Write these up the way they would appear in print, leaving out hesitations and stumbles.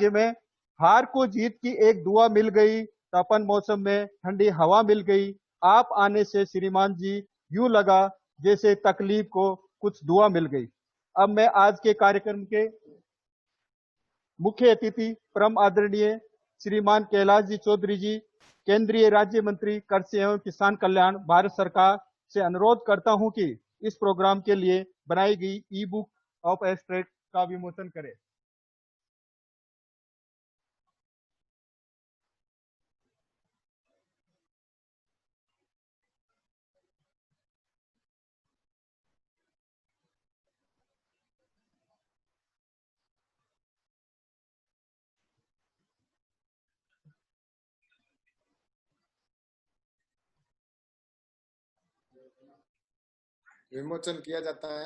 राज्य में हार को जीत की एक दुआ मिल गई, तपन मौसम में ठंडी हवा मिल गई। आप आने से श्रीमान जी यूं लगा जैसे तकलीफ को कुछ दुआ मिल गई। अब मैं आज के कार्यक्रम के मुख्य अतिथि परम आदरणीय श्रीमान कैलाश जी चौधरी जी, केंद्रीय राज्य मंत्री कृषि एवं किसान कल्याण, भारत सरकार से अनुरोध करता हूं कि इस प्रोग्राम के लिए बनाई गई ई बुक ऑफ एब्स्ट्रैक्ट का विमोचन करें। विमोचन किया जाता है।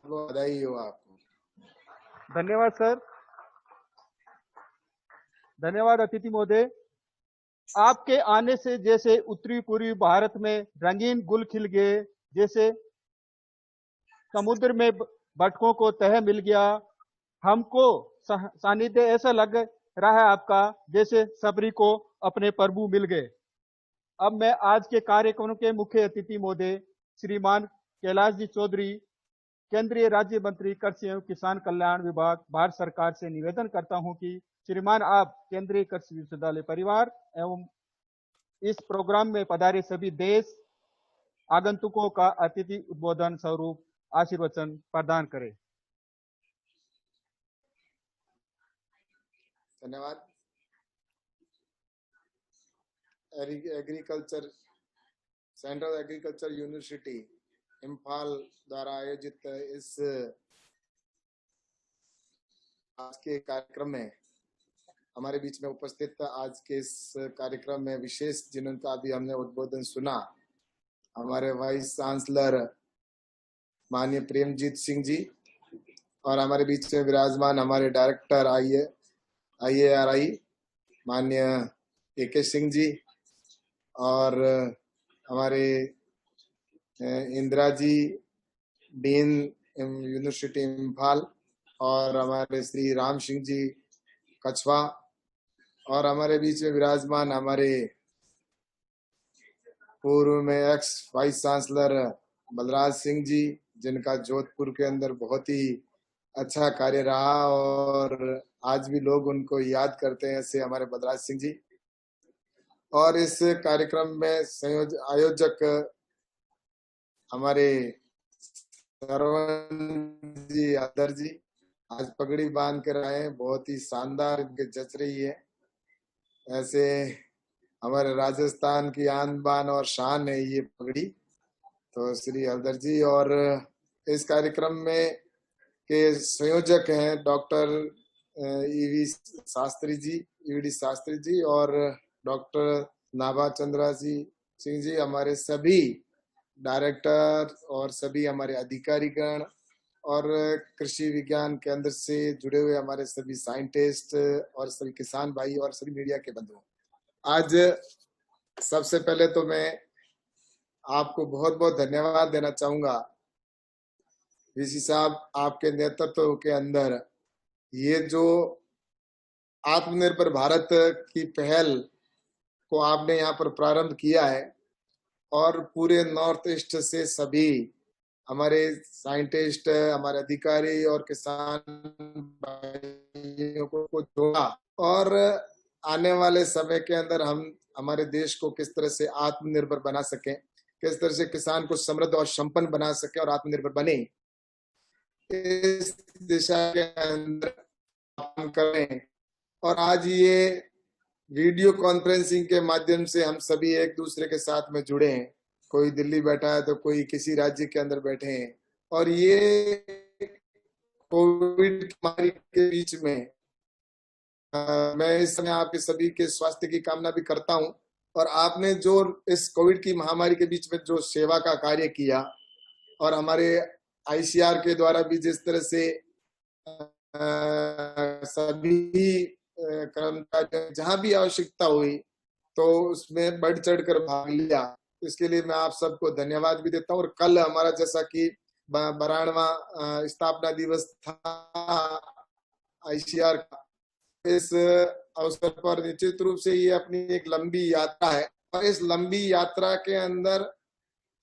बधाई हो आपको। धन्यवाद सर। धन्यवाद अतिथि महोदय। आपके आने से जैसे उत्तरी पूर्वी भारत में रंगीन गुल खिल गए, जैसे समुद्र में बटकों को तह मिल गया। हमको सानिध्य ऐसा लग रहा है आपका जैसे सबरी को अपने प्रभु मिल गए। अब मैं आज के कार्यक्रम के मुख्य अतिथि महोदय श्रीमान कैलाश जी चौधरी, केंद्रीय राज्य मंत्री कृषि एवं किसान कल्याण विभाग, भारत सरकार से निवेदन करता हूं कि श्रीमान आप केंद्रीय कृषि विश्वविद्यालय परिवार एवं इस प्रोग्राम में पधारे सभी देश आगंतुकों का अतिथि उद्बोधन स्वरूप आशीर्वचन प्रदान करें। धन्यवाद। Agriculture central agriculture university Imphal द्वारा आयोजित इस आज के कार्यक्रम में हमारे बीच में उपस्थित आज के इस कार्यक्रम में विशेष जिनका अभी हमने उद्बोधन सुना, हमारे वाइस चांसलर माननीय प्रेमजीत सिंह जी, और हमारे बीच में विराजमान हमारे डायरेक्टर IARI माननीय AK सिंह जी, और हमारे इंदिरा जी डीन यूनिवर्सिटी इम्फाल, और हमारे श्री राम सिंह जी कछवा, और हमारे बीच में विराजमान हमारे पूर्व में ex vice chancellor Balraj Singh ji, जिनका जोधपुर के अंदर बहुत ही अच्छा कार्य रहा और आज भी लोग उनको याद करते हैं, ऐसे हमारे बलराज सिंह जी। और इस कार्यक्रम में आयोजक हमारे सरवन जी आदर जी आज पगड़ी बांध कर आए, बहुत ही शानदार इनके जच रही है। ऐसे हमारे राजस्थान की आन बान और शान है ये पगड़ी। तो श्री हलदर जी, और इस कार्यक्रम में के संयोजक हैं डॉक्टर EVD शास्त्री जी और डॉक्टर नाभा चंद्रा सिंह जी, हमारे सभी डायरेक्टर और सभी हमारे अधिकारीगण और कृषि विज्ञान केंद्र से जुड़े हुए हमारे सभी साइंटिस्ट और सभी किसान भाई और सभी मीडिया के बंधु। आज सबसे पहले तो मैं आपको बहुत बहुत धन्यवाद देना चाहूंगा वीसी साहब, आपके नेतृत्व के अंदर ये जो आत्मनिर्भर भारत की पहल को आपने यहाँ पर प्रारंभ किया है, और पूरे नॉर्थ ईस्ट से सभी हमारे साइंटिस्ट, हमारे अधिकारी और किसान भाइयों को जोड़ा, और आने वाले समय के अंदर हम हमारे देश को किस तरह से आत्मनिर्भर बना सकें, किस तरह से किसान को समृद्ध और संपन्न बना सके और आत्मनिर्भर बने, इस दिशा के अंदर काम करें। और आज ये वीडियो कॉन्फ्रेंसिंग के माध्यम से हम सभी एक दूसरे के साथ में जुड़े हैं। कोई दिल्ली बैठा है तो कोई किसी राज्य के अंदर बैठे हैं, और ये कोविड महामारी के बीच में मैं इस समय आपके सभी के स्वास्थ्य की कामना भी करता हूं। और आपने जो इस कोविड की महामारी के बीच में जो सेवा का कार्य किया, और हमारे ICR के द्वारा भी जिस तरह से सभी कर्मचारी जहां भी आवश्यकता हुई तो उसमें बढ़ चढ़ कर भाग लिया, इसके लिए मैं आप सबको धन्यवाद भी देता हूँ। और कल हमारा जैसा कि 92वां स्थापना दिवस था, आईसीआर का। इस अवसर पर निश्चित रूप से ये अपनी एक लंबी यात्रा है और इस लंबी यात्रा के अंदर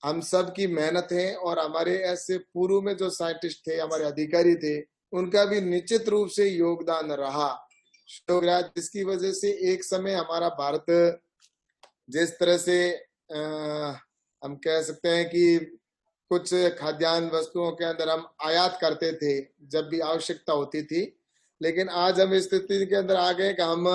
हम सब की मेहनत है और हमारे ऐसे पूर्व में जो साइंटिस्ट थे, हमारे अधिकारी थे, उनका भी निश्चित रूप से योगदान रहा, जिसकी वजह से एक समय हमारा भारत जिस तरह से हम कह सकते हैं कि कुछ खाद्यान्न वस्तुओं के अंदर हम आयात करते थे जब भी आवश्यकता होती थी, लेकिन आज हम इस स्थिति के अंदर आ गए कि हम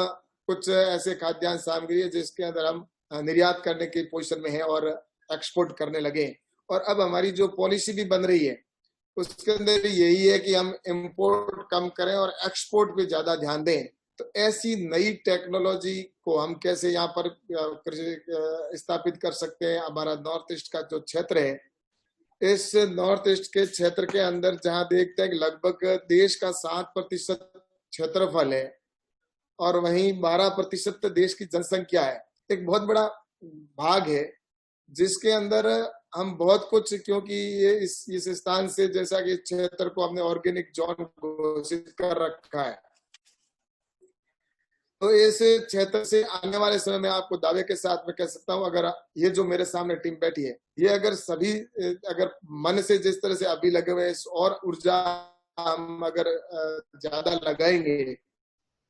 कुछ ऐसे खाद्यान्न सामग्री है जिसके अंदर हम निर्यात करने की पोजीशन में है और एक्सपोर्ट करने लगे। और अब हमारी जो पॉलिसी भी बन रही है उसके अंदर यही है कि हम इंपोर्ट कम करें और एक्सपोर्ट पे ज्यादा ध्यान दें। तो ऐसी नई टेक्नोलॉजी को हम कैसे यहाँ पर स्थापित कर सकते हैं। हमारा नॉर्थ ईस्ट का जो क्षेत्र है, इस नॉर्थ ईस्ट के क्षेत्र के अंदर जहाँ देखते हैं कि लगभग देश का 7% क्षेत्रफल है और वहीं 12% देश की जनसंख्या है। एक बहुत बड़ा भाग है जिसके अंदर हम बहुत कुछ, क्योंकि ये इस स्थान से जैसा कि क्षेत्र को हमने ऑर्गेनिक जोन घोषित कर रखा है, तो इस क्षेत्र से आने वाले समय में आपको दावे के साथ मैं कह सकता हूं, अगर ये जो मेरे सामने टीम बैठी है, ये अगर सभी अगर मन से जिस तरह से अभी लगे हुए और ऊर्जा हम अगर ज्यादा लगाएंगे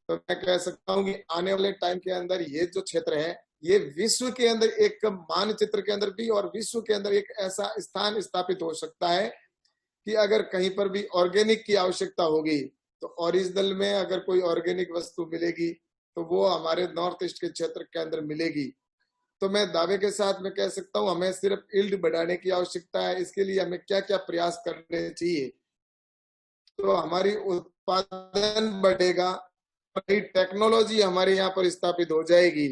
तो मैं कह सकता हूं कि आने वाले टाइम के अंदर ये जो क्षेत्र है ये विश्व के अंदर एक मानचित्र के अंदर भी और विश्व के अंदर एक ऐसा स्थान स्थापित हो सकता है कि अगर कहीं पर भी ऑर्गेनिक की आवश्यकता होगी तो ओरिजिनल में अगर कोई ऑर्गेनिक वस्तु मिलेगी तो वो हमारे नॉर्थ ईस्ट के क्षेत्र के अंदर मिलेगी। तो मैं दावे के साथ में कह सकता हूं हमें सिर्फ यील्ड बढ़ाने की आवश्यकता है। इसके लिए हमें क्या क्या प्रयास करने चाहिए, तो हमारी उत्पादन बढ़ेगा, नई टेक्नोलॉजी हमारे यहाँ पर स्थापित हो जाएगी,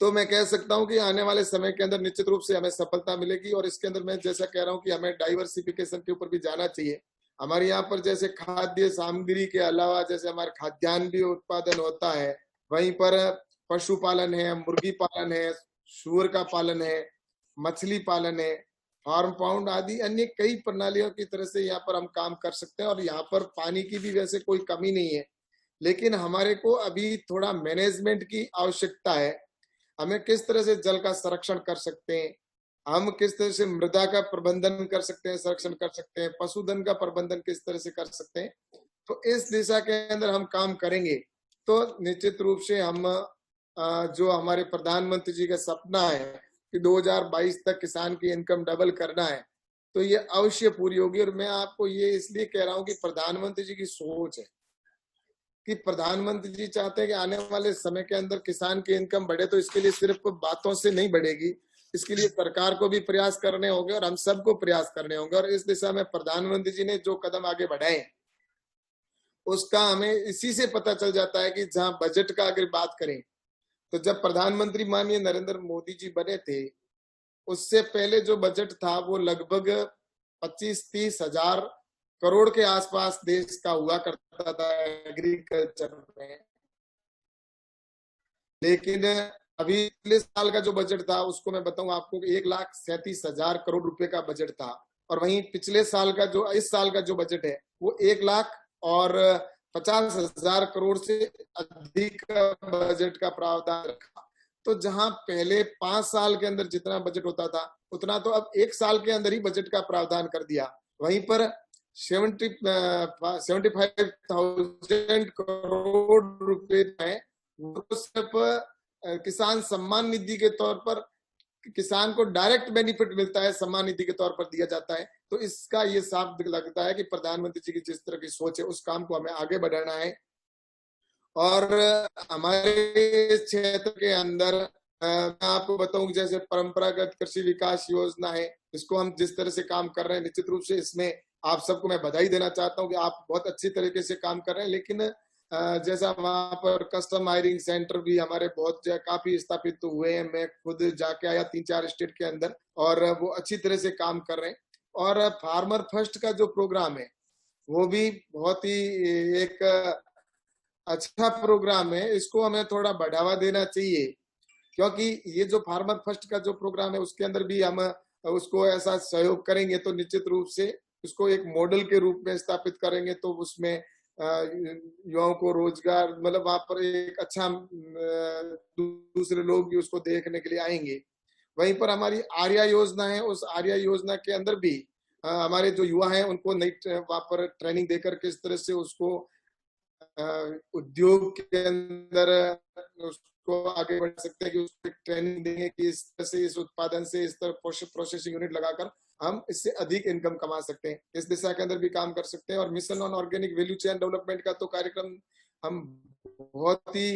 तो मैं कह सकता हूं कि आने वाले समय के अंदर निश्चित रूप से हमें सफलता मिलेगी। और इसके अंदर मैं जैसा कह रहा हूं कि हमें डाइवर्सिफिकेशन के ऊपर भी जाना चाहिए। हमारे यहाँ पर जैसे खाद्य सामग्री के अलावा जैसे हमारे खाद्यान्न भी उत्पादन होता है, वहीं पर पशुपालन है, मुर्गी पालन है, सूअर का पालन है, मछली पालन है, फार्म पाउंड आदि अन्य कई प्रणालियों की तरह से यहाँ पर हम काम कर सकते हैं। और यहाँ पर पानी की भी वैसे कोई कमी नहीं है, लेकिन हमारे को अभी थोड़ा मैनेजमेंट की आवश्यकता है। हमें किस तरह से जल का संरक्षण कर सकते हैं, हम किस तरह से मृदा का प्रबंधन कर सकते हैं, संरक्षण कर सकते हैं, पशुधन का प्रबंधन किस तरह से कर सकते हैं, तो इस दिशा के अंदर हम काम करेंगे तो निश्चित रूप से हम जो हमारे प्रधानमंत्री जी का सपना है कि 2022 तक किसान की इनकम डबल करना है, तो ये अवश्य पूरी होगी। और मैं आपको ये इसलिए कह रहा हूँ कि प्रधानमंत्री जी की सोच है कि प्रधानमंत्री जी चाहते हैं कि आने वाले समय के अंदर किसान की इनकम बढ़े, तो इसके लिए सिर्फ बातों से नहीं बढ़ेगी, इसके लिए सरकार को भी प्रयास करने होंगे और हम सबको प्रयास करने होंगे। और इस दिशा में प्रधानमंत्री जी ने जो कदम आगे बढ़ाए उसका हमें इसी से पता चल जाता है कि जहां बजट का अगर बात करें तो जब प्रधानमंत्री माननीय नरेंद्र मोदी जी बने थे उससे पहले जो बजट था वो लगभग 25-30 हजार करोड़ के आसपास देश का हुआ करता था एग्रीकल्चर में, लेकिन अभी पिछले साल का जो बजट था उसको मैं बताऊं आपको कि 1,37,000 करोड़ रुपए का बजट था। और वहीं पिछले साल का जो इस साल का जो बजट है वो 1,50,000 करोड़ से अधिक बजट का प्रावधान रखा। तो जहां पहले 5 साल के अंदर जितना बजट होता था उतना तो अब 1 साल के अंदर ही बजट का प्रावधान कर दिया। वहीं पर 75,000 करोड़ रुपए है वो सिर्फ किसान सम्मान निधि के तौर पर किसान को डायरेक्ट बेनिफिट मिलता है, सम्मान निधि के तौर पर दिया जाता है। तो इसका ये साफ लगता है कि प्रधानमंत्री जी की जिस तरह की सोच है उस काम को हमें आगे बढ़ाना है। और हमारे क्षेत्र के अंदर मैं आपको बताऊं जैसे परंपरागत कृषि विकास योजना है, इसको हम जिस तरह से काम कर रहे हैं निश्चित रूप से इसमें आप सबको मैं बधाई देना चाहता हूं कि आप बहुत अच्छी तरीके से काम कर रहे हैं। लेकिन जैसा वहां पर कस्टम हायरिंग सेंटर भी हमारे बहुत काफी स्थापित हुए हैं, मैं खुद जाके आया 3-4 स्टेट के अंदर और वो अच्छी तरह से काम कर रहे हैं। और फार्मर फर्स्ट का जो प्रोग्राम है वो भी बहुत ही एक अच्छा प्रोग्राम है, इसको हमें थोड़ा बढ़ावा देना चाहिए, क्योंकि ये जो फार्मर फर्स्ट का जो प्रोग्राम है उसके अंदर भी हम उसको ऐसा सहयोग करेंगे तो निश्चित रूप से उसको एक मॉडल के रूप में स्थापित करेंगे तो उसमें युवाओं को रोजगार, मतलब वहां पर एक अच्छा दूसरे लोग भी उसको देखने के लिए आएंगे। वहीं पर हमारी आर्या योजना है, उस आर्या योजना के अंदर भी हमारे जो युवा हैं उनको नई वहां पर ट्रेनिंग देकर किस तरह से उसको उद्योग के अंदर उसको आगे बढ़ा सकते हैं, कि उसको ट्रेनिंग देंगे कि इस तरह से, इस उत्पादन से, इस तरह प्रोसेसिंग यूनिट लगाकर हम इससे अधिक इनकम कमा सकते हैं। इस दिशा के अंदर भी काम कर सकते हैं। और mission on organic value chain development का तो कार्यक्रम हम बहुत ही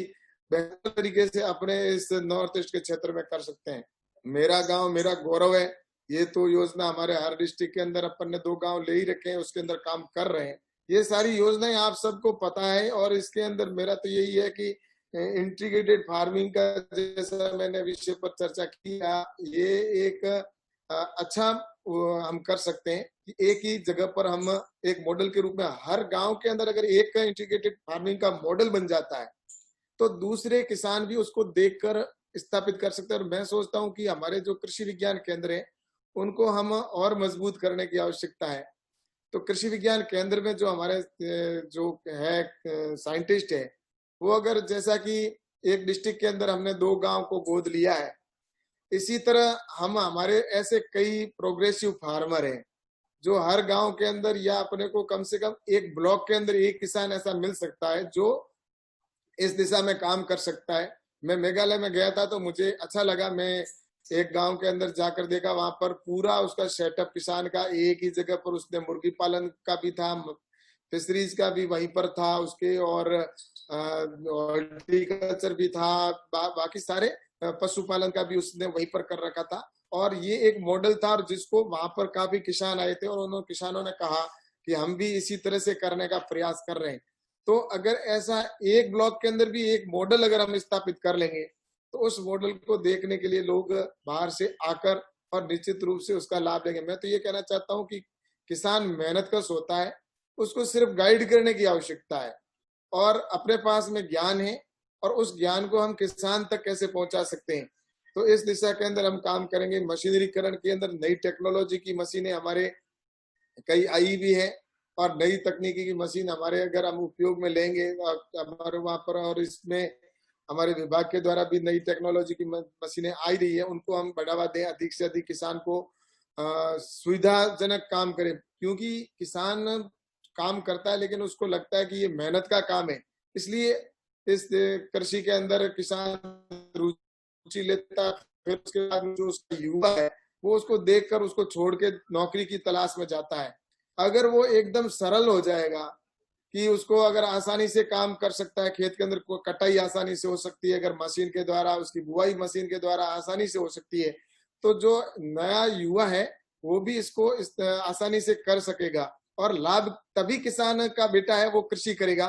बेहतर तरीके से अपने इस नॉर्थ ईस्ट के क्षेत्र में कर सकते हैं। मेरा गांव मेरा गौरव है, ये तो योजना हमारे हर डिस्ट्रिक्ट के अंदर अपन ने 2 गांव ले ही रखे हैं, उसके अंदर काम कर रहे हैं। ये सारी योजनाएं आप सबको पता है। और इसके अंदर मेरा तो यही है कि इंटीग्रेटेड फार्मिंग का जैसा मैंने विषय पर चर्चा किया, ये एक अच्छा हम कर सकते हैं कि एक ही जगह पर हम एक मॉडल के रूप में हर गांव के अंदर अगर एक इंटीग्रेटेड फार्मिंग का मॉडल बन जाता है तो दूसरे किसान भी उसको देखकर स्थापित कर सकते हैं। और मैं सोचता हूं कि हमारे जो कृषि विज्ञान केंद्र है उनको हम और मजबूत करने की आवश्यकता है। तो कृषि विज्ञान केंद्र में जो हमारे जो है साइंटिस्ट है, वो अगर जैसा कि एक डिस्ट्रिक्ट के अंदर हमने 2 गांव को गोद लिया है, इसी तरह हम हमारे ऐसे कई प्रोग्रेसिव फार्मर हैं जो हर गांव के अंदर, या अपने को कम से कम एक ब्लॉक के अंदर एक किसान ऐसा मिल सकता है जो इस दिशा में काम कर सकता है। मैं मेघालय में गया था तो मुझे अच्छा लगा। मैं एक गांव के अंदर जाकर देखा, वहां पर पूरा उसका सेटअप किसान का एक ही जगह पर, उसने मुर्गी पालन का भी था, फिशरीज का भी वहीं पर था उसके, और हॉर्टिकल्चर भी था, बाकी सारे पशुपालन का भी उसने वहीं पर कर रखा था। और ये एक मॉडल था, और जिसको वहां पर काफी किसान आए थे और उन्होंने किसानों ने कहा कि हम भी इसी तरह से करने का प्रयास कर रहे हैं। तो अगर ऐसा एक ब्लॉक के अंदर भी एक मॉडल अगर हम स्थापित कर लेंगे तो उस मॉडल को देखने के लिए लोग बाहर से आकर और निश्चित रूप से उसका लाभ लेंगे। मैं तो ये कहना चाहता हूं कि किसान मेहनत कश होता है, उसको सिर्फ गाइड करने की आवश्यकता है, और अपने पास में ज्ञान है और उस ज्ञान को हम किसान तक कैसे पहुंचा सकते हैं, तो इस दिशा के अंदर हम काम करेंगे। मशीनरीकरण के अंदर नई टेक्नोलॉजी की मशीनें हमारे कई आई भी है, और नई तकनीकी की मशीन हमारे अगर हम उपयोग में लेंगे हमारे वहां पर, और इसमें हमारे विभाग के द्वारा भी नई टेक्नोलॉजी की मशीनें आ रही है, उनको हम बढ़ावा दें, अधिक से अधिक किसान को सुविधाजनक काम करें। क्योंकि किसान काम करता है लेकिन उसको लगता है कि ये मेहनत का काम है, इसलिए इस कृषि के अंदर किसान रुचि लेता। फिर उसके बाद जो उसका युवा है वो उसको देखकर उसको छोड़ के नौकरी की तलाश में जाता है। अगर वो एकदम सरल हो जाएगा कि उसको अगर आसानी से काम कर सकता है, खेत के अंदर कटाई आसानी से हो सकती है, अगर मशीन के द्वारा, उसकी बुआई मशीन के द्वारा आसानी से हो सकती है, तो जो नया युवा है वो भी इसको आसानी से कर सकेगा। और लाभ तभी किसान का बेटा है वो कृषि करेगा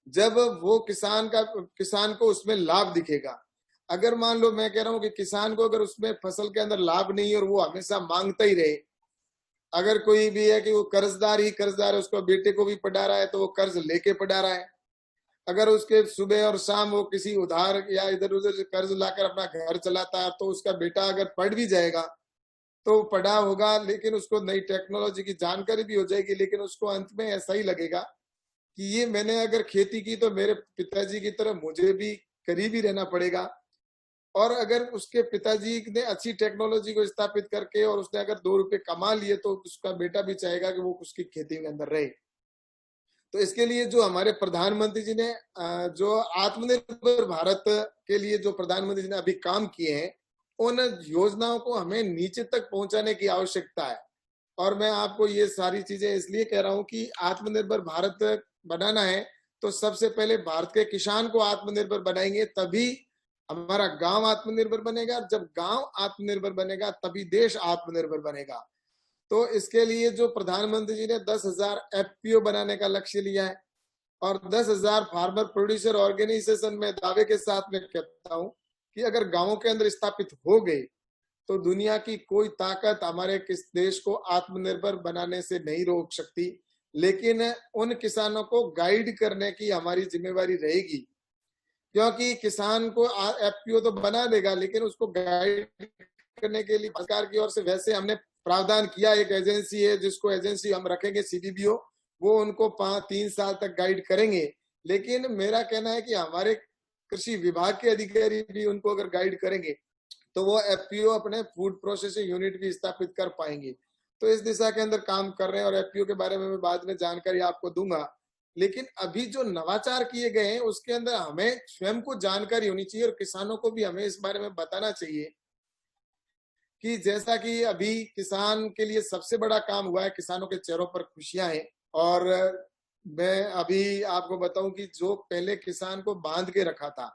जब वो किसान को उसमें लाभ दिखेगा। अगर मान लो मैं कह रहा हूं कि किसान को अगर उसमें फसल के अंदर लाभ नहीं है और वो हमेशा मांगता ही रहे, अगर कोई भी है कि वो कर्जदार है, उसको बेटे को भी पढ़ा रहा है तो वो कर्ज लेके पढ़ा रहा है, अगर उसके सुबह और शाम वो किसी उधार या इधर उधर कर्ज लाकर अपना घर चलाता है, तो उसका बेटा अगर पढ़ भी जाएगा तो पढ़ा होगा, लेकिन उसको नई टेक्नोलॉजी की जानकारी भी हो जाएगी, लेकिन उसको अंत में ऐसा ही लगेगा कि ये मैंने अगर खेती की तो मेरे पिताजी की तरह मुझे भी करीब ही रहना पड़ेगा। और अगर उसके पिताजी ने अच्छी टेक्नोलॉजी को स्थापित करके और उसने अगर 2 रुपए कमा लिए तो उसका बेटा भी चाहेगा कि वो उसकी खेती के अंदर रहे। तो इसके लिए जो हमारे प्रधानमंत्री जी ने जो आत्मनिर्भर भारत के लिए जो प्रधानमंत्री जी ने अभी काम किए हैं, उन योजनाओं को हमें नीचे तक पहुंचाने की आवश्यकता है। और मैं आपको ये सारी चीजें इसलिए कह रहा हूं कि आत्मनिर्भर भारत बनाना है तो सबसे पहले भारत के किसान को आत्मनिर्भर बनाएंगे, तभी हमारा गांव आत्मनिर्भर बनेगा। जब गांव आत्मनिर्भर बनेगा तभी देश आत्मनिर्भर बनेगा। तो इसके लिए जो प्रधानमंत्री जी ने 10,000 एफपीओ बनाने का लक्ष्य लिया है और 10,000 फार्मर प्रोड्यूसर ऑर्गेनाइजेशन में दावे के साथ में कहता हूं कि अगर गांवों के अंदर स्थापित हो गए तो दुनिया की कोई ताकत हमारे किस देश को आत्मनिर्भर बनाने से नहीं रोक सकती। लेकिन उन किसानों को गाइड करने की हमारी जिम्मेवारी रहेगी, क्योंकि किसान को एफपीओ तो बना देगा लेकिन उसको गाइड करने के लिए सरकार की ओर से वैसे हमने प्रावधान किया, एक एजेंसी है जिसको एजेंसी हम रखेंगे सीडीबीओ, वो उनको 3 साल तक गाइड करेंगे। लेकिन मेरा कहना है कि हमारे कृषि विभाग के अधिकारी भी उनको अगर गाइड करेंगे तो वो एफपीओ अपने फूड प्रोसेसिंग यूनिट भी स्थापित कर पाएंगे। तो इस दिशा के अंदर काम कर रहे हैं और एफपीओ के बारे में मैं बाद में जानकारी आपको दूंगा। लेकिन अभी जो नवाचार किए गए हैं उसके अंदर हमें स्वयं को जानकारी होनी चाहिए और किसानों को भी हमें इस बारे में बताना चाहिए कि जैसा कि अभी किसान के लिए सबसे बड़ा काम हुआ है, किसानों के चेहरों पर खुशियां हैं। और मैं अभी आपको बताऊं कि जो पहले किसान को बांध के रखा था,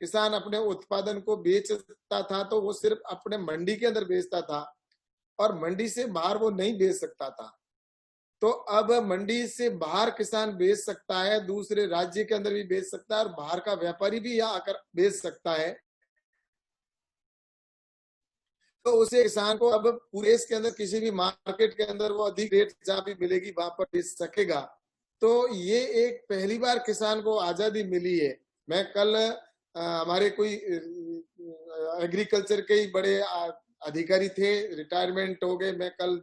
किसान अपने उत्पादन को बेचता था तो वो सिर्फ अपने मंडी के अंदर बेचता था और मंडी से बाहर वो नहीं बेच सकता था। तो अब मंडी से बाहर किसान बेच सकता है, दूसरे राज्य के अंदर भी बेच सकता है और बाहर का व्यापारी भी यहाँ आकर बेच सकता है। तो उसे किसान को अब पूरे देश के अंदर किसी भी मार्केट के अंदर वो अधिक रेट जहाँ भी मिलेगी वहां पर बेच सकेगा। तो ये एक पहली बार किसान को आजादी मिली है। मैं कल हमारे कोई एग्रीकल्चर के ही बड़े अधिकारी थे, रिटायरमेंट हो गए। मैं कल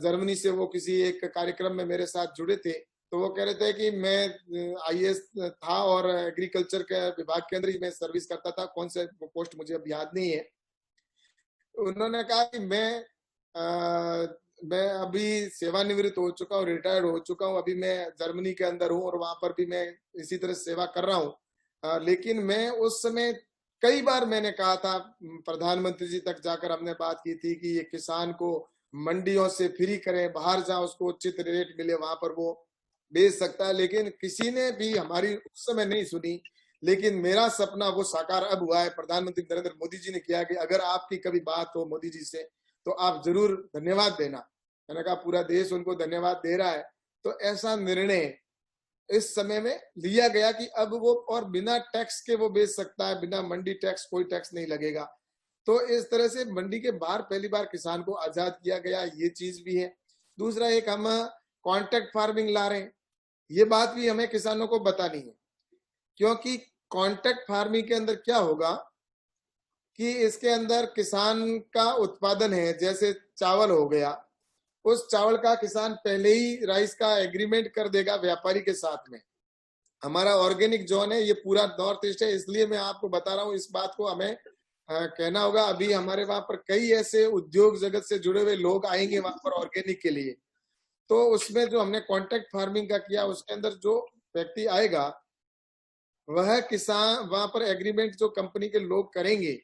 जर्मनी से वो किसी एक कार्यक्रम में मेरे साथ जुड़े थे, तो वो कह रहे थे कि मैं आईएएस था और एग्रीकल्चर के विभाग के अंदर ही मैं सर्विस करता था, कौन से पोस्ट मुझे अब याद नहीं है। उन्होंने कहा कि मैं अभी सेवानिवृत्त हो चुका हूँ, रिटायर्ड हो चुका हूँ, अभी मैं जर्मनी के अंदर हूँ और वहां पर भी मैं इसी तरह सेवा कर रहा हूँ। लेकिन मैं उस समय कई बार मैंने कहा था, प्रधानमंत्री जी तक जाकर हमने बात की थी कि ये किसान को मंडियों से फ्री करें, बाहर जहाँ उसको उचित रेट मिले वहां पर वो बेच सकता है। लेकिन किसी ने भी हमारी उस समय नहीं सुनी। लेकिन मेरा सपना वो साकार अब हुआ है, प्रधानमंत्री नरेंद्र मोदी जी ने किया कि अगर आपकी कभी बात हो मोदी जी से तो आप जरूर धन्यवाद देना। मैंने कहा पूरा देश उनको धन्यवाद दे रहा है। तो ऐसा निर्णय इस समय में लिया गया कि अब वो और बिना टैक्स के वो बेच सकता है, बिना मंडी टैक्स, कोई टैक्स नहीं लगेगा। तो इस तरह से मंडी के बाहर पहली बार किसान को आजाद किया गया, ये चीज भी है। दूसरा एक हम कॉन्ट्रैक्ट फार्मिंग ला रहे हैं, ये बात भी हमें किसानों को बतानी है। क्योंकि कॉन्ट्रैक्ट फार्मिंग के अंदर क्या होगा कि इसके अंदर किसान का उत्पादन है, जैसे चावल हो गया, उस चावल का किसान पहले ही राइस का एग्रीमेंट कर देगा व्यापारी के साथ में। हमारा ऑर्गेनिक जोन है, ये पूरा नॉर्थ ईस्ट है, इसलिए मैं आपको बता रहा हूँ। इस बात को हमें कहना होगा। अभी हमारे वहां पर कई ऐसे उद्योग जगत से जुड़े हुए लोग आएंगे वहां पर ऑर्गेनिक के लिए। तो उसमें जो हमने कॉन्ट्रैक्ट फार्मिंग का किया, उसके अंदर जो व्यक्ति आएगा वह किसान वहां पर एग्रीमेंट जो कंपनी के लोग करेंगे,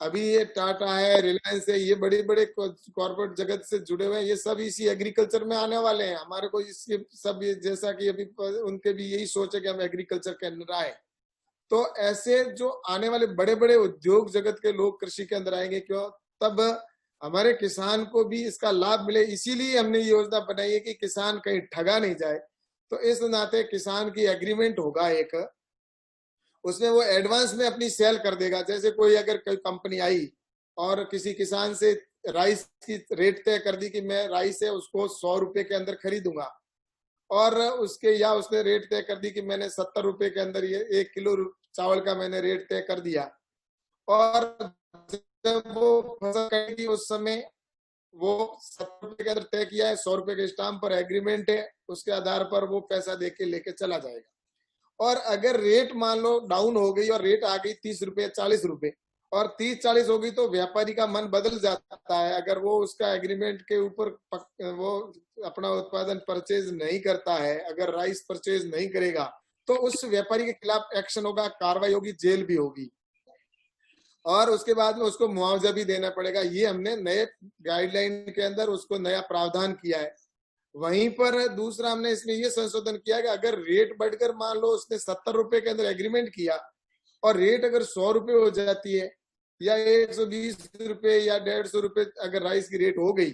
अभी ये टाटा है, रिलायंस है, ये बड़े बड़े कॉर्पोरेट जगत से जुड़े हुए हैं, ये सब इसी एग्रीकल्चर में आने वाले हैं। हमारे को इसके सब जैसा कि अभी उनके भी यही सोच है कि हम एग्रीकल्चर के अंदर आए। तो ऐसे जो आने वाले बड़े बड़े उद्योग जगत के लोग कृषि के अंदर आएंगे, क्यों तब हमारे किसान को भी इसका लाभ मिले। इसीलिए हमने ये योजना बनाई है कि किसान कहीं ठगा नहीं जाए। तो इस नाते किसान की एग्रीमेंट होगा एक, उसमें वो एडवांस में अपनी सेल कर देगा। जैसे कोई अगर कोई कंपनी आई और किसी किसान से राइस की रेट तय कर दी कि मैं राइस है उसको 100 रुपए के अंदर खरीदूंगा, और उसके या उसने रेट तय कर दी कि मैंने 70 रुपए के अंदर ये 1 किलो चावल का मैंने रेट तय कर दिया, और जब वो फसल कटेगी उस समय वो 70 रुपए के अंदर तय किया है, 100 रुपए के स्टाम्प पर एग्रीमेंट है, उसके आधार पर वो पैसा दे के लेके चला जाएगा। और अगर रेट मान लो डाउन हो गई और रेट आ गई 30 रुपए 40 रुपए और 30-40 हो गई, तो व्यापारी का मन बदल जाता है। अगर वो उसका एग्रीमेंट के ऊपर वो अपना उत्पादन परचेज नहीं करता है, अगर राइस परचेज नहीं करेगा, तो उस व्यापारी के खिलाफ एक्शन होगा, कार्रवाई होगी, जेल भी होगी, और उसके बाद में उसको मुआवजा भी देना पड़ेगा। ये हमने नए गाइडलाइन के अंदर उसको नया प्रावधान किया है। वहीं पर दूसरा हमने इसमें ये संशोधन किया कि अगर रेट बढ़कर मान लो उसने 70 रुपए के अंदर एग्रीमेंट किया और रेट अगर 100 रुपए हो जाती है या 120 रुपए या 150 रुपए अगर राइस की रेट हो गई,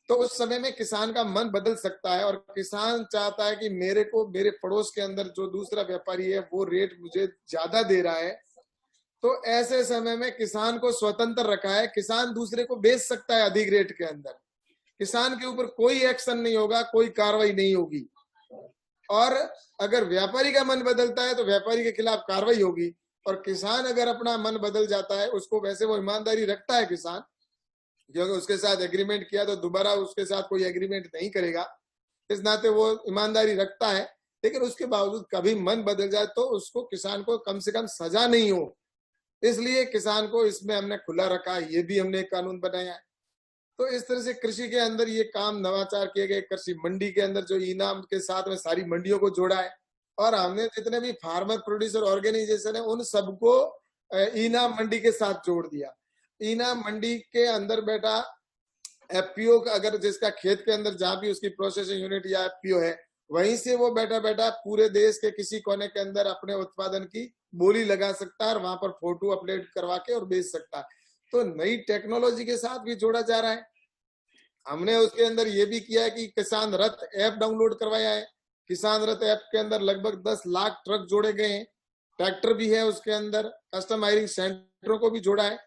तो उस समय में किसान का मन बदल सकता है और किसान चाहता है कि मेरे को मेरे पड़ोस के अंदर जो दूसरा व्यापारी है वो रेट मुझे ज्यादा दे रहा है। तो ऐसे समय में किसान को स्वतंत्र रखा है, किसान दूसरे को बेच सकता है अधिक रेट के अंदर, किसान के ऊपर कोई एक्शन नहीं होगा, कोई कार्रवाई नहीं होगी। और अगर व्यापारी का मन बदलता है तो व्यापारी के खिलाफ कार्रवाई होगी, और किसान अगर अपना मन बदल जाता है, उसको वैसे वो ईमानदारी रखता है किसान, क्योंकि उसके साथ एग्रीमेंट किया तो दोबारा उसके साथ कोई एग्रीमेंट नहीं करेगा। इस नाते वो ईमानदारी रखता है, लेकिन उसके बावजूद कभी मन बदल जाए तो उसको, किसान को कम से कम सजा नहीं हो, इसलिए किसान को इसमें हमने खुला रखा है। ये भी हमने एक कानून बनाया है। तो इस तरह से कृषि के अंदर ये काम नवाचार किए गए। कृषि मंडी के अंदर जो इनाम के साथ में सारी मंडियों को जोड़ा है, और हमने जितने भी फार्मर प्रोड्यूसर ऑर्गेनाइजेशन है उन सबको इनाम मंडी के साथ जोड़ दिया। इनाम मंडी के अंदर बैठा एफपीओ का, अगर जिसका खेत के अंदर जहां भी उसकी प्रोसेसिंग यूनिट या एफपीओ है, वहीं से वो बैठा बैठा पूरे देश के किसी कोने के अंदर अपने उत्पादन की बोली लगा सकता है और वहां पर फोटो अपलोड करवा के और बेच सकता है। तो नई टेक्नोलॉजी के साथ भी जोड़ा जा रहा है। हमने उसके अंदर ये भी किया है कि किसान रथ ऐप डाउनलोड करवाया है। किसान रथ ऐप के अंदर लगभग 10 लाख ट्रक जोड़े गए हैं, ट्रैक्टर भी है उसके अंदर, कस्टम हायरिंग सेंटरों को भी जोड़ा है।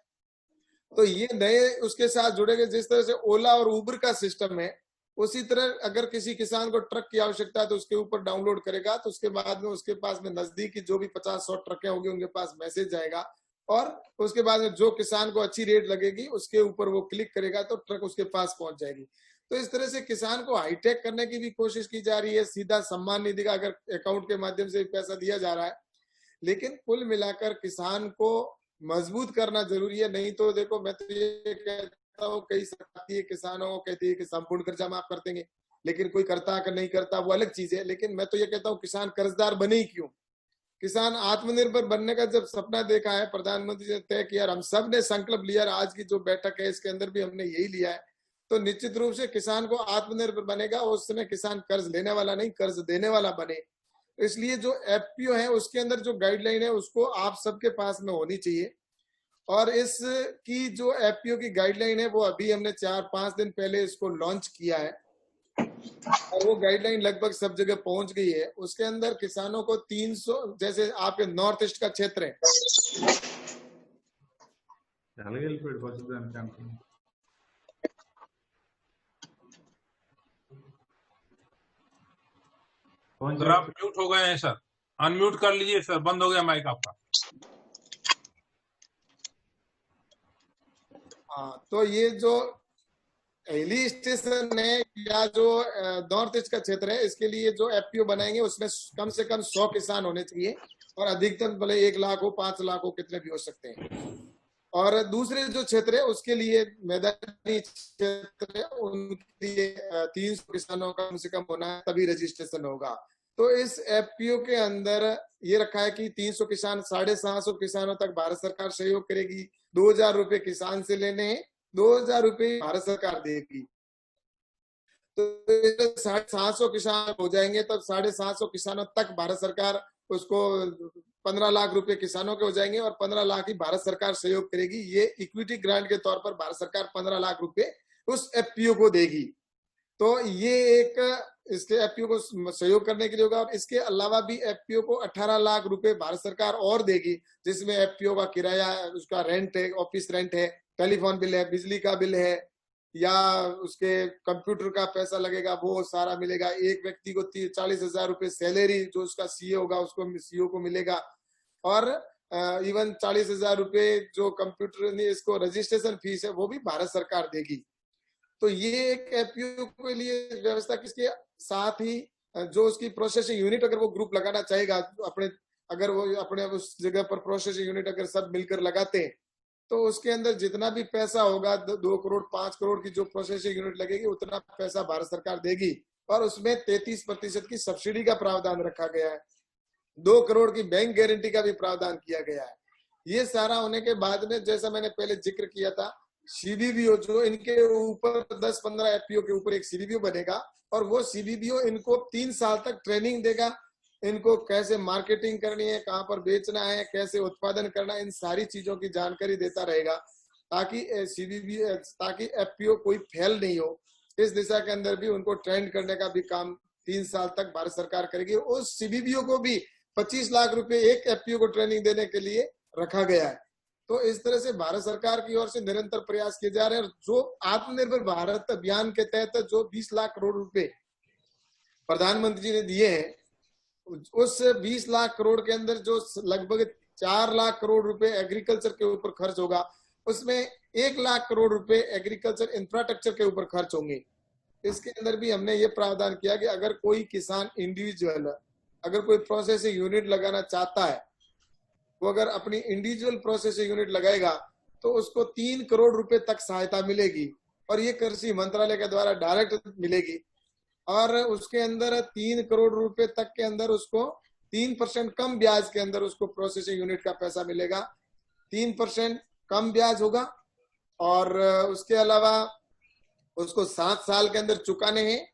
तो ये नए उसके साथ जुड़े गए। जिस तरह से ओला और उबर का सिस्टम है, उसी तरह अगर किसी किसान को ट्रक की आवश्यकता है तो उसके ऊपर डाउनलोड करेगा, तो उसके बाद में उसके पास में नजदीकी जो भी 50-100 ट्रकें होंगी उनके पास मैसेज जाएगा, और उसके बाद में जो किसान को अच्छी रेट लगेगी उसके ऊपर वो क्लिक करेगा तो ट्रक उसके पास पहुंच जाएगी। तो इस तरह से किसान को हाईटेक करने की भी कोशिश की जा रही है। सीधा सम्मान निधि का अगर अकाउंट के माध्यम से पैसा दिया जा रहा है, लेकिन कुल मिलाकर किसान को मजबूत करना जरूरी है। नहीं तो देखो, मैं तो ये कहता हूँ, कई सरकार किसानों को कहती है कि संपूर्ण कर्जा माफ कर देंगे, लेकिन कोई करता है नहीं करता वो अलग चीज है। लेकिन मैं तो ये कहता हूँ, किसान कर्जदार बने ही क्यों? किसान आत्मनिर्भर बनने का जब सपना देखा है, प्रधानमंत्री ने तय किया, हम सब ने संकल्प लिया, आज की जो बैठक है इसके अंदर भी हमने यही लिया है, तो निश्चित रूप से किसान को आत्मनिर्भर बनेगा। उस समय किसान कर्ज लेने वाला नहीं, कर्ज देने वाला बने। इसलिए जो एफपीओ है उसके अंदर जो गाइडलाइन है उसको आप सबके पास में होनी चाहिए। और इसकी जो एफपीओ की गाइडलाइन है वो अभी हमने 4-5 दिन पहले इसको लॉन्च किया है, और वो गाइडलाइन लगभग सब जगह पहुंच गई है। उसके अंदर किसानों को 300, जैसे आपके नॉर्थ ईस्ट का क्षेत्र है, सर आप म्यूट हो गए हैं सर, अनम्यूट कर लीजिए सर, बंद हो गया माइक आपका। हाँ, तो ये जो हिली स्टेशन है या जो नॉर्थ ईस्ट का क्षेत्र है, इसके लिए जो एफपीओ बनाएंगे उसमें कम से कम 100 किसान होने चाहिए, और अधिकतम भले 1 लाख हो, 5 लाख हो, कितने भी हो सकते हैं। और दूसरे जो क्षेत्र है उसके लिए, मैदानी क्षेत्र है, उनके लिए 300 किसानों का कम से कम होना है, तभी रजिस्ट्रेशन होगा। तो इस एफपीओ के अंदर ये रखा है कि 300 किसान, 750 किसानों तक भारत सरकार सहयोग करेगी। 2000 रुपए किसान से लेने हैं, 2000 रुपए भारत सरकार देगी। तो 750 किसान हो जाएंगे, तब 750 किसानों तक भारत सरकार उसको 15 लाख रुपए किसानों के हो जाएंगे, और 15 लाख ही भारत सरकार सहयोग करेगी। ये इक्विटी ग्रांट के तौर पर भारत सरकार 15 लाख रुपए उस एफपीओ को देगी। तो ये एक इसके एफपीओ को सहयोग करने के लिए होगा। और इसके अलावा भी एफपीओ को 18 लाख रुपए भारत सरकार और देगी, जिसमें एफपीओ का किराया, उसका रेंट है, ऑफिस रेंट है, टेलीफोन बिल है, बिजली का बिल है, या उसके कंप्यूटर का पैसा लगेगा, वो सारा मिलेगा। एक व्यक्ति को 40,000 रुपए सैलरी जो उसका सीए होगा उसको, सीईओ को मिलेगा। और इवन 40,000 रुपए जो कंप्यूटर इसको रजिस्ट्रेशन फीस है वो भी भारत सरकार देगी। तो ये एक एफपीओ के लिए व्यवस्था। किसके साथ ही जो उसकी प्रोसेसिंग यूनिट, अगर वो ग्रुप लगाना चाहेगा अपने, अगर वो अपने उस जगह पर प्रोसेसिंग यूनिट अगर सब मिलकर लगाते हैं, तो उसके अंदर जितना भी पैसा होगा, 2 करोड़ 5 करोड़ की जो प्रोसेसिंग यूनिट लगेगी, उतना पैसा भारत सरकार देगी। और उसमें 33% की सब्सिडी का प्रावधान रखा गया है, 2 करोड़ की बैंक गारंटी का भी प्रावधान किया गया है। ये सारा होने के बाद में, जैसा मैंने पहले जिक्र किया था, सीबीबीओ जो इनके ऊपर 10-15 एफपीओ के ऊपर एक सीबीबीओ बनेगा, और वो सीबीबीओ इनको 3 साल तक ट्रेनिंग देगा, इनको कैसे मार्केटिंग करनी है, कहाँ पर बेचना है, कैसे उत्पादन करना है, इन सारी चीजों की जानकारी देता रहेगा, ताकि सीबीबीओ, ताकि एफपीओ कोई फेल नहीं हो। इस दिशा के अंदर भी उनको ट्रेन करने का भी काम 3 साल तक भारत सरकार करेगी। उस सीबीबीओ को भी 25 लाख रुपए एक एफपीओ को ट्रेनिंग देने के लिए रखा गया है। तो इस तरह से भारत सरकार की ओर से निरंतर प्रयास किए जा रहे हैं। जो आत्मनिर्भर भारत अभियान के तहत जो 20 लाख करोड़ रुपए प्रधानमंत्री जी ने दिए हैं, उस 20 लाख करोड़ के अंदर जो लगभग 4 लाख करोड़ रुपए एग्रीकल्चर के ऊपर खर्च होगा, उसमें 1 लाख करोड़ रुपए एग्रीकल्चर इंफ्रास्ट्रक्चर के ऊपर खर्च होंगे। इसके अंदर भी हमने ये प्रावधान किया कि अगर कोई किसान इंडिविजुअल अगर कोई प्रोसेसिंग यूनिट लगाना चाहता है, वो अगर अपनी इंडिविजुअल प्रोसेसिंग यूनिट लगाएगा तो उसको 3 करोड़ रुपए तक सहायता मिलेगी, और ये कृषि मंत्रालय के द्वारा डायरेक्ट मिलेगी। और उसके अंदर 3 करोड़ रुपए तक के अंदर उसको 3% कम ब्याज के अंदर उसको प्रोसेसिंग यूनिट का पैसा मिलेगा। 3% कम ब्याज होगा, और उसके अलावा उसको 7 साल के अंदर चुकाने हैं।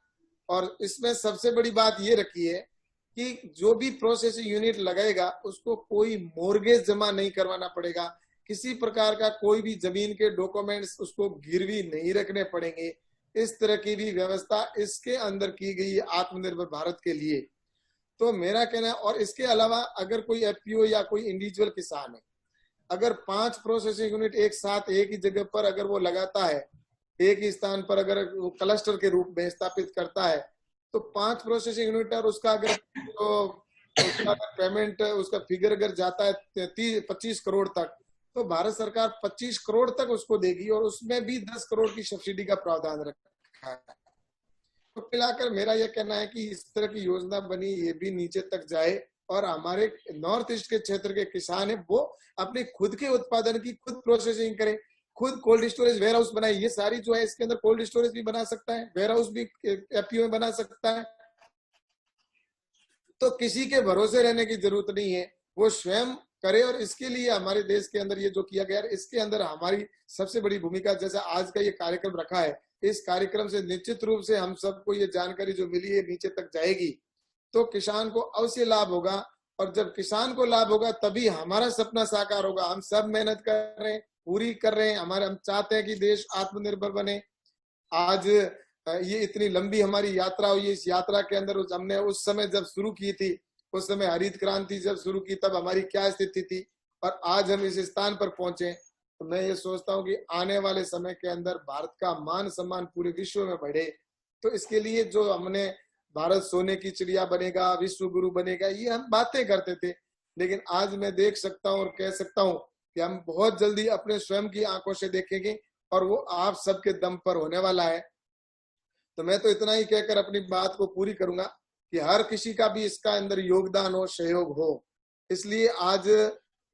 और इसमें सबसे बड़ी बात ये रखी है कि जो भी प्रोसेसिंग यूनिट लगाएगा उसको कोई मोर्गेज जमा नहीं करवाना पड़ेगा, किसी प्रकार का कोई भी जमीन के डॉक्यूमेंट्स उसको गिरवी नहीं रखने पड़ेंगे। इस तरह की भी व्यवस्था इसके अंदर की गई है आत्मनिर्भर भारत के लिए। तो मेरा कहना है, और इसके अलावा अगर कोई एफपीओ या कोई इंडिविजुअल किसान है, अगर 5 प्रोसेसिंग यूनिट एक साथ एक ही जगह पर अगर वो लगाता है, एक ही स्थान पर अगर वो क्लस्टर के रूप में स्थापित करता है, तो 5 प्रोसेसिंग यूनिट और उसका अगर उसका पेमेंट उसका फिगर अगर जाता है 25 करोड़ तक, तो भारत सरकार 25 करोड़ तक उसको देगी, और उसमें भी 10 करोड़ की सब्सिडी का प्रावधान रखा है। तो मिलाकर मेरा यह कहना है कि इस तरह की योजना बनी, ये भी नीचे तक जाए, और हमारे नॉर्थ ईस्ट के क्षेत्र के किसान है वो अपने खुद के उत्पादन की खुद प्रोसेसिंग करें, खुद कोल्ड स्टोरेज वेयर हाउस बनाए। ये सारी जो है इसके अंदर कोल्ड स्टोरेज भी बना सकता है, वेयर हाउस भी एफपीओ में बना सकता है। तो किसी के भरोसे रहने की जरूरत नहीं है, वो स्वयं करे। और इसके लिए हमारे देश के अंदर ये जो किया गया है, इसके अंदर हमारी सबसे बड़ी भूमिका, जैसा आज का ये कार्यक्रम रखा है, इस कार्यक्रम से निश्चित रूप से हम सबको ये जानकारी जो मिली है नीचे तक जाएगी, तो किसान को अवश्य लाभ होगा। और जब किसान को लाभ होगा तभी हमारा सपना साकार होगा। हम सब मेहनत कर रहे हैं, पूरी कर रहे हैं, हम चाहते हैं कि देश आत्मनिर्भर बने। आज ये इतनी लंबी हमारी यात्रा हुई, इस यात्रा के अंदर हमने उस समय जब शुरू की थी, उस समय हरित क्रांति जब शुरू की तब हमारी क्या स्थिति थी, और आज हम इस स्थान पर पहुंचे। तो मैं ये सोचता हूँ कि आने वाले समय के अंदर भारत का मान सम्मान पूरे विश्व में बढ़े। तो इसके लिए जो हमने भारत सोने की चिड़िया बनेगा, विश्व गुरु बनेगा, ये हम बातें करते थे, लेकिन आज मैं देख सकता हूँ और कह सकता हूँ कि हम बहुत जल्दी अपने स्वयं की आंखों से देखेंगे, और वो आप सबके दम पर होने वाला है। तो मैं तो इतना ही कहकर अपनी बात को पूरी करूंगा कि हर किसी का भी इसका अंदर योगदान हो, सहयोग हो। इसलिए आज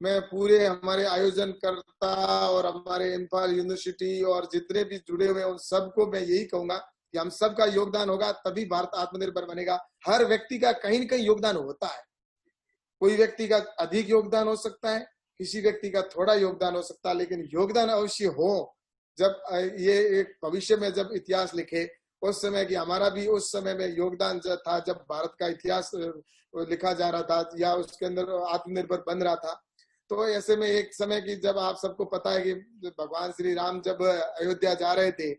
मैं पूरे हमारे आयोजनकर्ता और हमारे इम्फाल यूनिवर्सिटी और जितने भी जुड़े हुए हैं उन सबको मैं यही कहूंगा कि हम सबका योगदान होगा तभी भारत आत्मनिर्भर बनेगा। हर व्यक्ति का कहीं न कहीं योगदान होता है, कोई व्यक्ति का अधिक योगदान हो सकता है, किसी व्यक्ति का थोड़ा योगदान हो सकता है, लेकिन योगदान अवश्य हो। जब ये एक भविष्य में जब इतिहास लिखे उस समय की हमारा भी उस समय में योगदान था, जब भारत का इतिहास लिखा जा रहा था या उसके अंदर आत्मनिर्भर बन रहा था। तो ऐसे में एक समय की जब आप सबको पता है कि भगवान श्री राम जब अयोध्या जा रहे थे,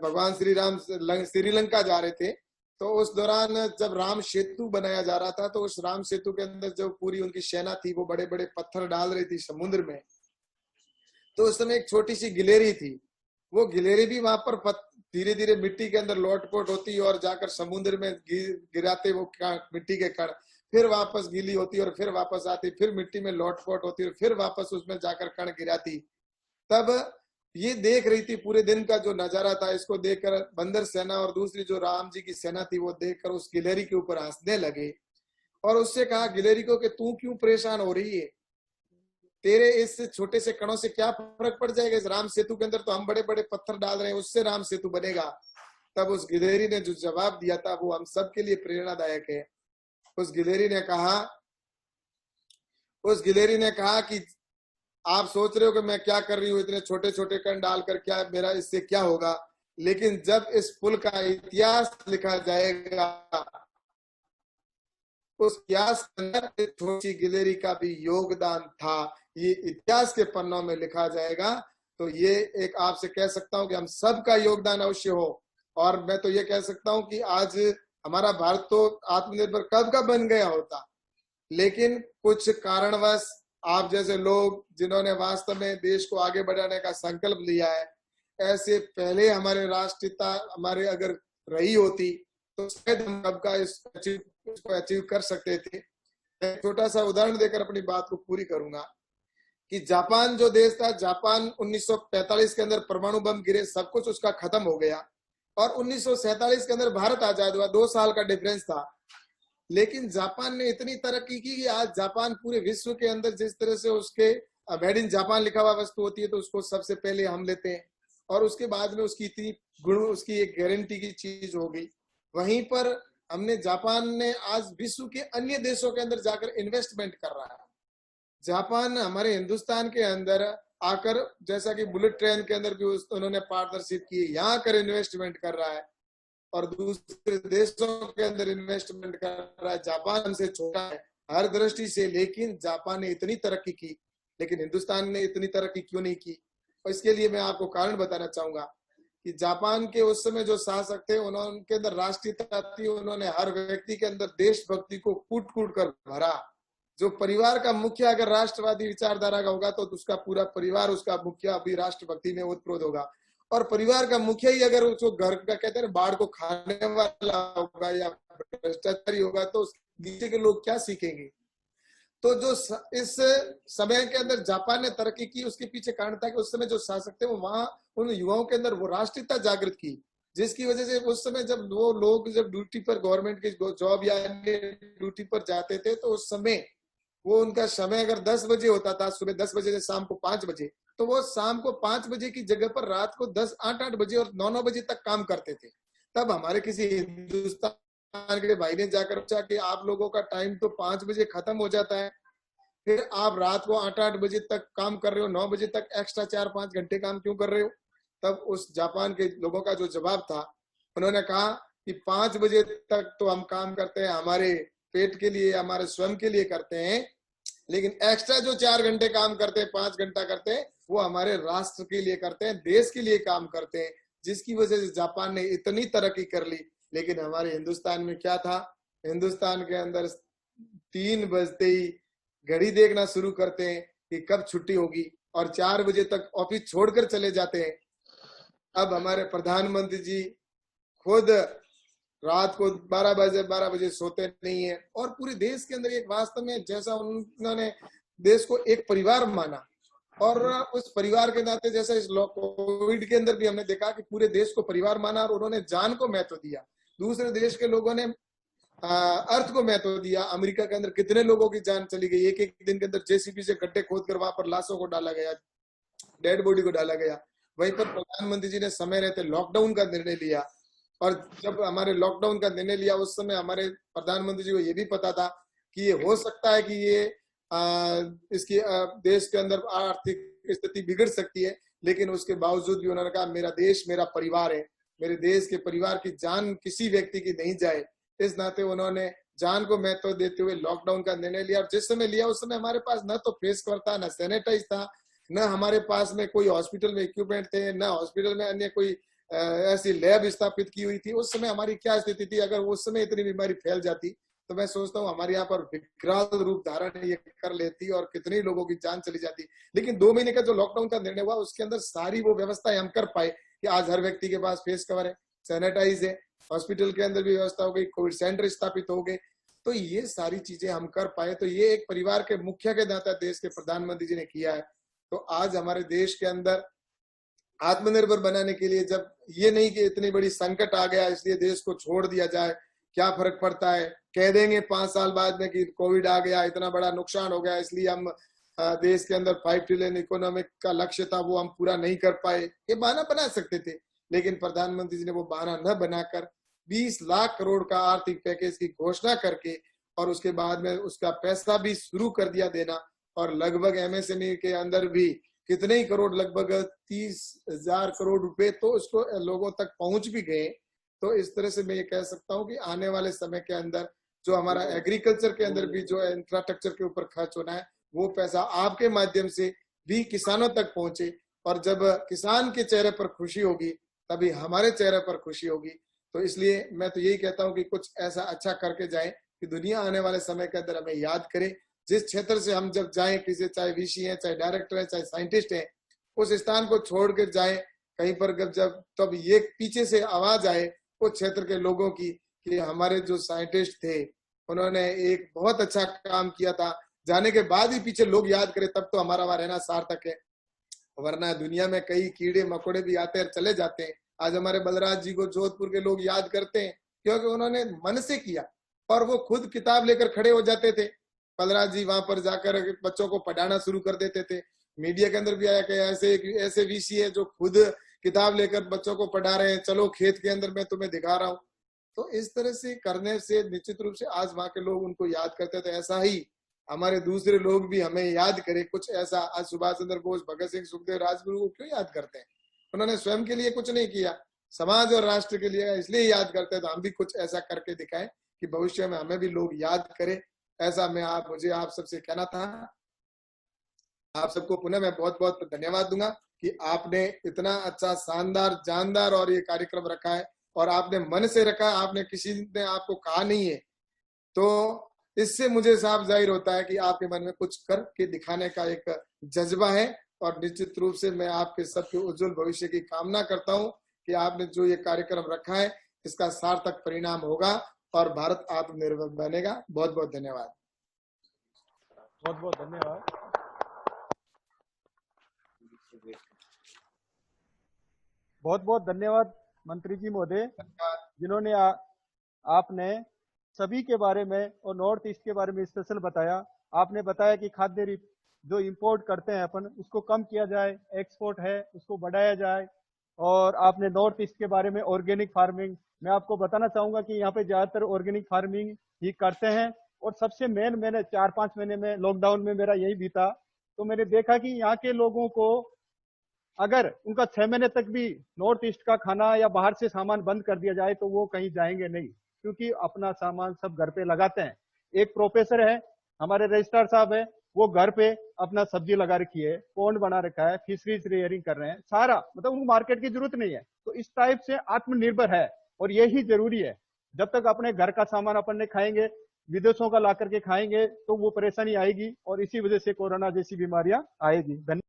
भगवान श्री राम श्रीलंका जा रहे थे, तो उस दौरान जब राम सेतु बनाया जा रहा था, तो उस राम सेतु के अंदर जो पूरी उनकी सेना थी वो बड़े बड़े पत्थर डाल रही थी समुद्र में। तो उस समय एक छोटी सी गिलेरी थी, वो गिलेरी भी वहां पर धीरे धीरे मिट्टी के अंदर लोटपोट होती और जाकर समुद्र में गिराते वो मिट्टी के कण, फिर वापस गीली होती और फिर वापस आती, फिर मिट्टी में लोटपोट होती और फिर वापस उसमें जाकर कण गिराती। तब ये देख रही थी पूरे दिन का जो नजारा था, इसको देखकर बंदर सेना और दूसरी जो राम जी की सेना थी वो देखकर उस गिलेरी के ऊपर हंसने लगे और उससे कहा गिलेरी को कि तू क्यों परेशान हो रही है, तेरे इस छोटे से कणों से क्या फर्क पड़ जाएगा, इस राम सेतु के अंदर तो हम बड़े बड़े पत्थर डाल रहे हैं, उससे राम सेतु बनेगा। तब उस गिलेरी ने जो जवाब दिया था वो हम सबके लिए प्रेरणादायक है। उस गिलेरी ने कहा कि आप सोच रहे हो कि मैं क्या कर रही हूँ, इतने छोटे छोटे कण डालकर क्या मेरा इससे क्या होगा, लेकिन जब इस पुल का इतिहास लिखा जाएगा उस इतिहास के अंदर छोटी गिलेरी का भी योगदान था, ये इतिहास के पन्नों में लिखा जाएगा। तो ये एक आपसे कह सकता हूँ कि हम सबका योगदान अवश्य हो। और मैं तो ये कह सकता हूँ कि आज हमारा भारत तो आत्मनिर्भर कब का बन गया होता, लेकिन कुछ कारणवश आप जैसे लोग जिन्होंने वास्तव में देश को आगे बढ़ाने का संकल्प लिया है, ऐसे पहले हमारे राष्ट्रीयता हमारे अगर रही होती तो शायद हम कब का इसको अचीव कर सकते थे। मैं छोटा सा उदाहरण देकर अपनी बात को पूरी करूंगा कि जापान जो देश था, जापान 1945 के अंदर परमाणु बम गिरे, सब कुछ उसका खत्म हो गया, और 1947 के अंदर भारत आजाद हुआ, 2 साल का डिफरेंस था। लेकिन जापान ने इतनी तरक्की की कि आज जापान पूरे विश्व के अंदर जिस तरह से उसके मेड इन जापान लिखा हुआ वस्तु होती है तो उसको सबसे पहले हम लेते हैं, और उसके बाद में उसकी इतनी गुण, उसकी एक गारंटी की चीज हो गई। वहीं पर हमने जापान ने आज विश्व के अन्य देशों के अंदर जाकर इन्वेस्टमेंट कर रहा है। जापान हमारे हिंदुस्तान के अंदर आकर, जैसा कि बुलेट ट्रेन के अंदर भी उन्होंने पार्टनरशिप की, यहाँ कर इन्वेस्टमेंट कर रहा है और दूसरे देशों के अंदर इन्वेस्टमेंट कर रहा है। जापान हमसे छोटा है हर दृष्टि से, लेकिन जापान ने इतनी तरक्की की, लेकिन हिंदुस्तान ने इतनी तरक्की क्यों नहीं की? और इसके लिए मैं आपको कारण बताना चाहूंगा कि जापान के उस समय जो शासक थे, उनके अंदर राष्ट्रीयता थी, उन्होंने हर व्यक्ति के अंदर देशभक्ति को कूट कूट कर भरा। जो परिवार का मुखिया अगर राष्ट्रवादी विचारधारा का होगा तो उसका पूरा परिवार उसका मुखिया भी राष्ट्रभक्ति में ओतप्रोत होगा, और परिवार का मुखिया ही अगर उसको घर का कहते हैं बाढ़ को खाने वाला होगा या भ्रष्टाचारी होगा तो नीचे के लोग क्या सीखेंगे? तो जो इस समय के अंदर जापान ने तरक्की की, उसके पीछे कारण था कि उस समय जो शासक थे वो वहां उन युवाओं के अंदर वो राष्ट्रीयता जागृत की, जिसकी वजह से उस समय जब वो लोग जब ड्यूटी पर गवर्नमेंट की जॉब या ड्यूटी पर जाते थे तो उस समय वो उनका समय अगर 10 बजे होता था, सुबह 10 बजे से शाम को 5 बजे, तो वो शाम को 5 बजे की जगह पर रात को 8 बजे और 9 बजे तक काम करते थे। तब हमारे किसी हिंदुस्तान के भाई ने जाकर पूछा कि आप लोगों का टाइम तो 5 बजे खत्म हो जाता है, फिर आप रात को 8 बजे तक काम कर रहे हो, 9 बजे तक एक्स्ट्रा 4-5 घंटे काम क्यों कर रहे हो? तब उस जापान के लोगों का जो जवाब था, उन्होंने कहा कि 5 बजे तक तो हम काम करते हैं हमारे पेट के लिए, हमारे स्वयं के लिए करते हैं, लेकिन एक्स्ट्रा जो 4 घंटे काम करते हैं, 5 घंटा करते हैं, वो हमारे राष्ट्र के लिए करते हैं, देश के लिए काम करते हैं, जिसकी वजह से जापान ने इतनी तरक्की कर ली। लेकिन हमारे हिंदुस्तान में क्या था? हिंदुस्तान के अंदर 3 बजते ही घड़ी देखना शुरू करते हैं कि कब छुट्टी होगी, और 4 बजे तक ऑफिस छोड़कर चले जाते हैं। अब हमारे प्रधानमंत्री जी खुद रात को 12 बजे सोते नहीं है, और पूरे देश के अंदर एक वास्तव में जैसा उन्होंने देश को एक परिवार माना, और उस परिवार के नाते जैसा इस कोविड के अंदर भी हमने देखा कि पूरे देश को परिवार माना और उन्होंने जान को महत्व दिया। दूसरे देश के लोगों ने अर्थ को महत्व दिया। अमेरिका के अंदर कितने लोगों की जान चली गई, एक दिन के अंदर जेसीबी से गड्ढे खोदकर वहां पर लाशों को डाला गया, डेड बॉडी को डाला गया। वहीं पर प्रधानमंत्री जी ने समय रहते लॉकडाउन का निर्णय लिया, और जब हमारे लॉकडाउन का निर्णय लिया उस समय हमारे प्रधानमंत्री जी को ये भी पता था कि ये हो सकता है कि ये इसकी देश के अंदर आर्थिक स्थिति बिगड़ सकती है, लेकिन उसके बावजूद भी उन्होंने कहा मेरा देश मेरा परिवार है, मेरे देश के परिवार की जान किसी व्यक्ति की नहीं जाए। इस नाते उन्होंने जान को महत्व देते हुए लॉकडाउन का निर्णय लिया, और जिस समय लिया उस समय हमारे पास न तो फेस कवर था, न सैनिटाइज था, न हमारे पास में कोई हॉस्पिटल में इक्विपमेंट थे, न हॉस्पिटल में अन्य कोई ऐसी लैब स्थापित की हुई थी। उस समय हमारी क्या स्थिति थी? अगर उस समय इतनी बीमारी फैल जाती तो मैं सोचता हूँ हमारे यहाँ पर विकराल रूप धारण ये कर लेती और कितने लोगों की जान चली जाती। लेकिन 2 महीने का जो लॉकडाउन का निर्णय हुआ उसके अंदर सारी वो व्यवस्थाएं हम कर पाए कि आज हर व्यक्ति के पास फेस कवर है, सैनिटाइज है, हॉस्पिटल के अंदर भी व्यवस्था हो गई, कोविड सेंटर स्थापित हो गए, तो ये सारी चीजें हम कर पाए। तो ये एक परिवार के मुखिया के नाते देश के प्रधानमंत्री जी ने किया है। तो आज हमारे देश के अंदर आत्मनिर्भर बनाने के लिए, जब ये नहीं कि इतनी बड़ी संकट आ गया इसलिए देश को छोड़ दिया जाए, क्या फर्क पड़ता है, कह देंगे 5 साल बाद में कि कोविड आ गया, इतना बड़ा नुकसान हो गया इसलिए हम देश के अंदर 5 ट्रिलियन इकोनॉमिक का लक्ष्य था वो हम पूरा नहीं कर पाए, ये बहाना बना सकते थे। लेकिन प्रधानमंत्री जी ने वो बहाना न बनाकर 20 लाख करोड़ का आर्थिक पैकेज की घोषणा करके और उसके बाद में उसका पैसा भी शुरू कर दिया देना, और लगभग एमएसएमई के अंदर भी कितने ही करोड़, लगभग 30,000 करोड़ रुपए तो उसको लोगों तक पहुंच भी गए। तो इस तरह से मैं ये कह सकता हूँ कि आने वाले समय के अंदर जो हमारा एग्रीकल्चर के अंदर भी जो इंफ्रास्ट्रक्चर के ऊपर खर्च होना है वो पैसा आपके माध्यम से भी किसानों तक पहुंचे, और जब किसान के चेहरे पर खुशी होगी तभी हमारे चेहरे पर खुशी होगी। तो इसलिए मैं तो यही कहता हूँ कि कुछ ऐसा अच्छा करके जाए कि दुनिया आने वाले समय के अंदर हमें याद करे। जिस क्षेत्र से हम जब जाएं, किसी चाहे वीसी है, चाहे डायरेक्टर है, चाहे साइंटिस्ट है, उस स्थान को छोड़ कर जाए कहीं पर जब तब ये पीछे से आवाज आए उस क्षेत्र के लोगों की कि हमारे जो साइंटिस्ट थे उन्होंने एक बहुत अच्छा काम किया था, जाने के बाद ही पीछे लोग याद करें, तब तो हमारा वहां रहना सार्थक है। वरना दुनिया में कई कीड़े मकोड़े भी आते हैं चले जाते हैं, आज हमारे बलराज जी को जोधपुर के लोग याद करते हैं क्योंकि उन्होंने मन से किया और वो खुद किताब लेकर खड़े हो जाते थे। बलराज जी वहां पर जाकर बच्चों को पढ़ाना शुरू कर देते थे। मीडिया के अंदर भी आया कि ऐसे वीसी है जो खुद किताब लेकर बच्चों को पढ़ा रहे हैं, चलो खेत के अंदर मैं तुम्हें दिखा रहा हूँ। तो इस तरह से करने से निश्चित रूप से आज वहां के लोग उनको याद करते थे। ऐसा ही हमारे दूसरे लोग भी हमें याद करें कुछ ऐसा। आज सुभाष चंद्र बोस, भगत सिंह, सुखदेव, राजगुरु को क्यों याद करते हैं? उन्होंने स्वयं के लिए कुछ नहीं किया, समाज और राष्ट्र के लिए, इसलिए याद करते हैं। तो हम भी कुछ ऐसा करके दिखाएं कि भविष्य में हमें भी लोग याद करें। ऐसा मुझे आप सबसे कहना था। आप सबको पुनः मैं बहुत बहुत धन्यवाद दूंगा कि आपने इतना अच्छा, शानदार, जानदार और ये कार्यक्रम रखा है और आपने मन से रखा है, आपने किसी ने आपको कहा नहीं है। तो इससे मुझे साफ जाहिर होता है कि आपके मन में कुछ करके दिखाने का एक जज्बा है और निश्चित रूप से मैं आपके सबके उज्जवल भविष्य की कामना करता हूं कि आपने जो ये कार्यक्रम रखा है इसका सार्थक परिणाम होगा और भारत आत्मनिर्भर बनेगा। बहुत बहुत धन्यवाद। बहुत बहुत धन्यवाद। बहुत बहुत धन्यवाद मंत्री जी महोदय, जिन्होंने आपने सभी के बारे में और नॉर्थ ईस्ट के बारे में स्पेशल बताया। आपने बताया कि खाद्य जो इंपोर्ट करते हैं अपन, उसको कम किया जाए, एक्सपोर्ट है उसको बढ़ाया जाए। और आपने नॉर्थ ईस्ट के बारे में ऑर्गेनिक फार्मिंग, मैं आपको बताना चाहूंगा कि यहाँ पे ज्यादातर ऑर्गेनिक फार्मिंग ही करते हैं। और सबसे मेन, मैंने 4-5 महीने में लॉकडाउन में मेरा यही बीता, तो मैंने देखा कि यहाँ के लोगों को अगर उनका 6 महीने तक भी नॉर्थ ईस्ट का खाना या बाहर से सामान बंद कर दिया जाए तो वो कहीं जाएंगे नहीं, क्योंकि अपना सामान सब घर पे लगाते हैं। एक प्रोफेसर है, हमारे रजिस्ट्रार साहब है, वो घर पे अपना सब्जी लगा रखी है, पॉन्ड बना रखा है, फिशरीज रियरिंग कर रहे हैं, सारा, मतलब उनको मार्केट की जरूरत नहीं है। तो इस टाइप से आत्मनिर्भर है और यही जरूरी है। जब तक अपने घर का सामान अपन ने खाएंगे, विदेशों का ला करके खाएंगे तो वो परेशानी आएगी और इसी वजह से कोरोना जैसी बीमारियां आएगी। धन्यवाद।